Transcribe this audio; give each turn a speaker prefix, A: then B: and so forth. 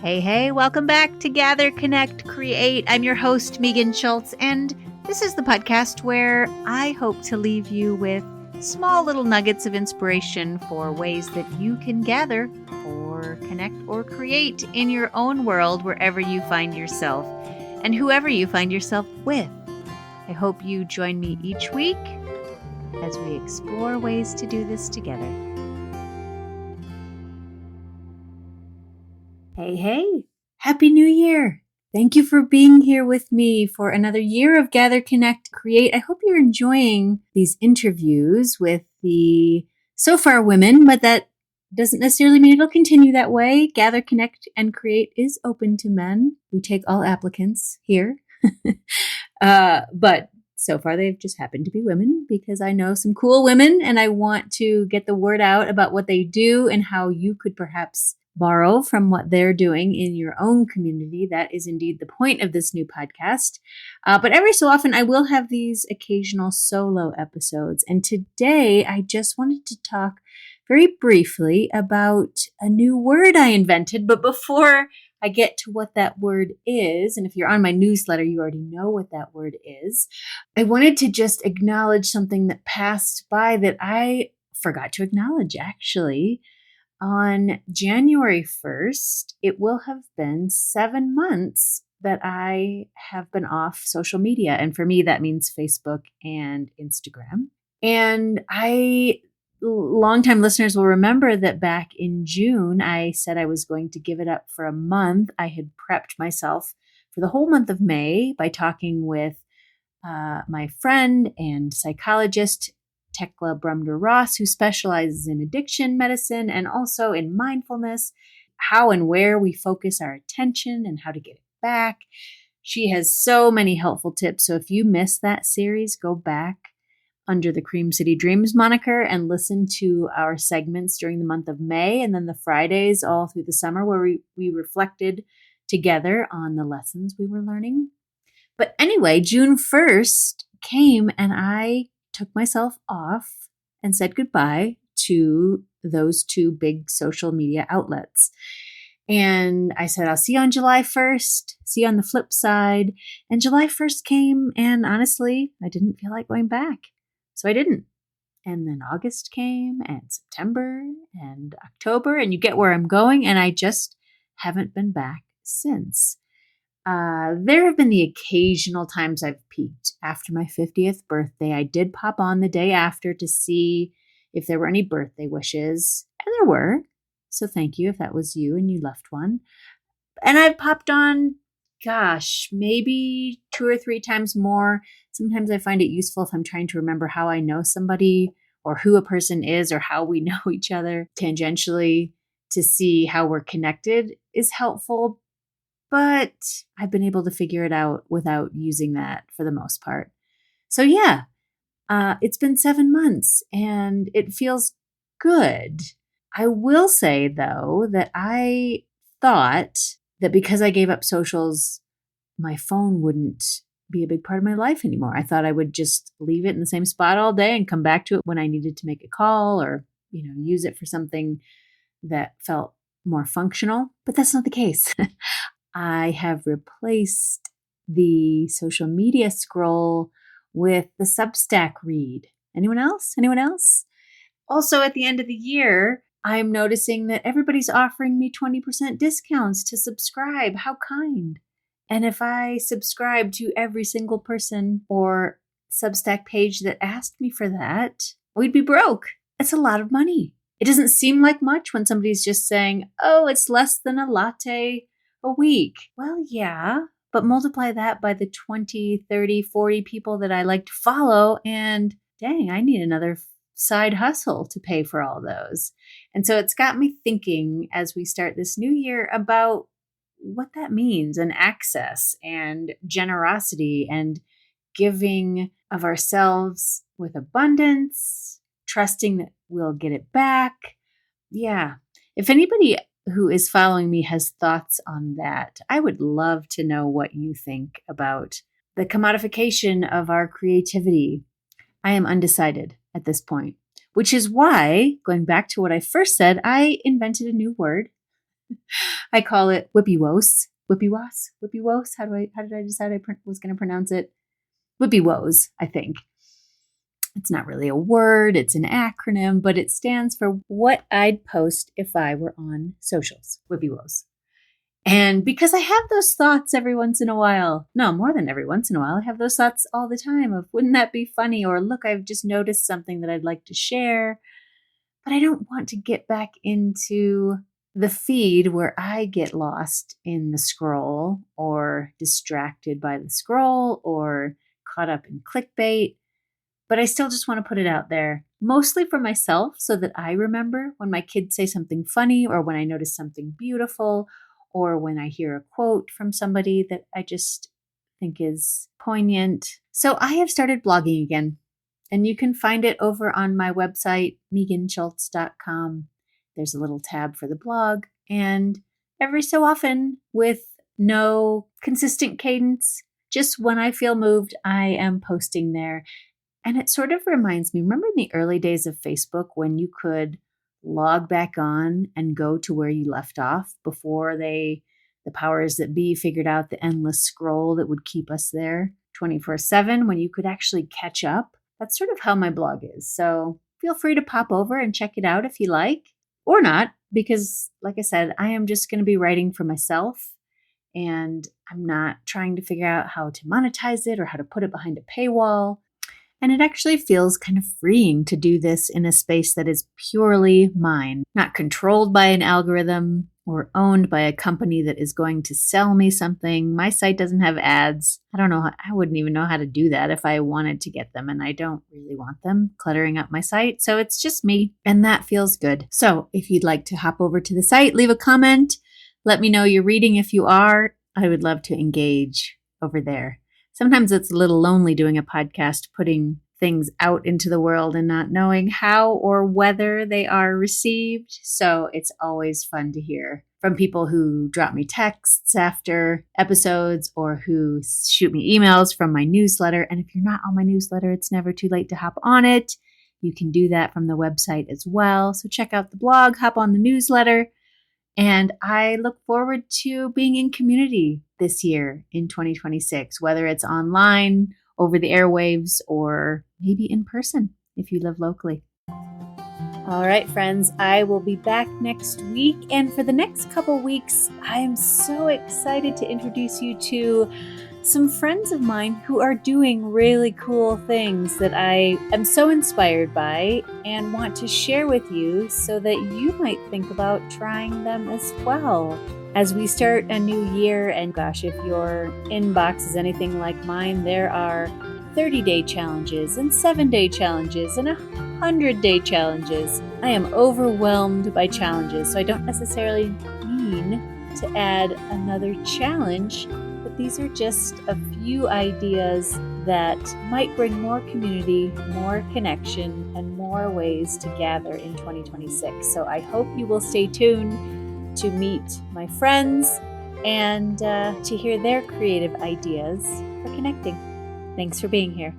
A: Hey, welcome back to Gather, Connect, Create. I'm your host, Megan Schultz, and this is the podcast where I hope to leave you with small little nuggets of inspiration for ways that you can gather or connect or create in your own world wherever you find yourself and whoever you find yourself with. I hope you join me each week as we explore ways to do this together. Hey, Happy New Year! Thank you for being here with me for another year of Gather, Connect, Create. I hope you're enjoying these interviews with the so far women, but that doesn't necessarily mean it'll continue that way. Gather, Connect, and Create is open to men. We take all applicants here. But so far they've just happened to be women because I know some cool women and I want to get the word out about what they do and how you could perhaps borrow from what they're doing in your own community. That is indeed the point of this new podcast. But every so often I will have these occasional solo episodes. And today I just wanted to talk very briefly about a new word I invented. But before I get to what that word is, and if you're on my newsletter, you already know what that word is, I wanted to just acknowledge something that passed by that I forgot to acknowledge, actually. On January 1st, it will have been 7 months that I have been off social media. And for me, that means Facebook and Instagram. And longtime listeners will remember that back in June, I said I was going to give it up for a month. I had prepped myself for the whole month of May by talking with my friend and psychologist, Tekla Brumder-Ross, who specializes in addiction medicine and also in mindfulness, how and where we focus our attention and how to get it back. She has so many helpful tips. So if you missed that series, go back under the Cream City Dreams moniker and listen to our segments during the month of May and then the Fridays all through the summer where we reflected together on the lessons we were learning. But anyway, June 1st came and I took myself off and said goodbye to those two big social media outlets. And I said, I'll see you on July 1st, see you on the flip side. And July 1st came, and honestly, I didn't feel like going back. So I didn't. And then August came, and September, and October, and you get where I'm going. And I just haven't been back since. There have been the occasional times I've peeked. After my 50th birthday, I did pop on the day after to see if there were any birthday wishes. And there were. So thank you if that was you and you left one. And I've popped on, maybe 2 or 3 times more. Sometimes I find it useful if I'm trying to remember how I know somebody or who a person is or how we know each other tangentially to see how we're connected is helpful. But I've been able to figure it out without using that for the most part. So yeah, it's been 7 months and it feels good. I will say, though, that I thought that because I gave up socials, my phone wouldn't be a big part of my life anymore. I thought I would just leave it in the same spot all day and come back to it when I needed to make a call or, use it for something that felt more functional. But that's not the case. I have replaced the social media scroll with the Substack read. Anyone else? Also, at the end of the year, I'm noticing that everybody's offering me 20% discounts to subscribe. How kind. And if I subscribe to every single person or Substack page that asked me for that, we'd be broke. It's a lot of money. It doesn't seem like much when somebody's just saying, oh, it's less than a latte a week. Well, yeah, but multiply that by the 20, 30, 40 people that I like to follow, and dang, I need another side hustle to pay for all those. And so it's got me thinking as we start this new year about what that means and access and generosity and giving of ourselves with abundance, trusting that we'll get it back. Yeah. If anybody who is following me has thoughts on that, I would love to know what you think about the commodification of our creativity. I am undecided at this point, which is why, going back to what I first said, I invented a new word. I call it Whippy-Wos. Whippy-Wos? Whippy-Wos? How did I decide I was going to pronounce it? Whippy-Wos, I think. It's not really a word, it's an acronym, but it stands for what I'd post if I were on socials. Whippy-Wos. And because I have those thoughts every once in a while, no, more than every once in a while, I have those thoughts all the time of, wouldn't that be funny? Or look, I've just noticed something that I'd like to share. But I don't want to get back into the feed where I get lost in the scroll or distracted by the scroll or caught up in clickbait. But I still just want to put it out there, mostly for myself so that I remember when my kids say something funny or when I notice something beautiful or when I hear a quote from somebody that I just think is poignant. So I have started blogging again, and you can find it over on my website, meganschultz.com. There's a little tab for the blog, and every so often, with no consistent cadence, just when I feel moved, I am posting there. And it sort of reminds me, remember in the early days of Facebook when you could log back on and go to where you left off before the powers that be figured out the endless scroll that would keep us there 24/7, when you could actually catch up? That's sort of how my blog is. So feel free to pop over and check it out if you like, or not, because like I said, I am just going to be writing for myself, and I'm not trying to figure out how to monetize it or how to put it behind a paywall. And it actually feels kind of freeing to do this in a space that is purely mine, not controlled by an algorithm or owned by a company that is going to sell me something. My site doesn't have ads. I don't know. I wouldn't even know how to do that if I wanted to get them, and I don't really want them cluttering up my site. So it's just me, and that feels good. So if you'd like to hop over to the site, leave a comment. Let me know you're reading if you are. I would love to engage over there. Sometimes it's a little lonely doing a podcast, putting things out into the world and not knowing how or whether they are received. So it's always fun to hear from people who drop me texts after episodes or who shoot me emails from my newsletter. And if you're not on my newsletter, it's never too late to hop on it. You can do that from the website as well. So check out the blog, hop on the newsletter. And I look forward to being in community this year in 2026, whether it's online, over the airwaves, or maybe in person if you live locally. All right, friends, I will be back next week. And for the next couple weeks, I am so excited to introduce you to some friends of mine who are doing really cool things that I am so inspired by and want to share with you so that you might think about trying them as well. As we start a new year, and gosh, if your inbox is anything like mine, there are 30-day challenges and 7-day challenges and 100-day challenges. I am overwhelmed by challenges, so I don't necessarily mean to add another challenge. But these are just a few ideas that might bring more community, more connection, and more ways to gather in 2026. So I hope you will stay tuned to meet my friends and to hear their creative ideas for connecting. Thanks for being here.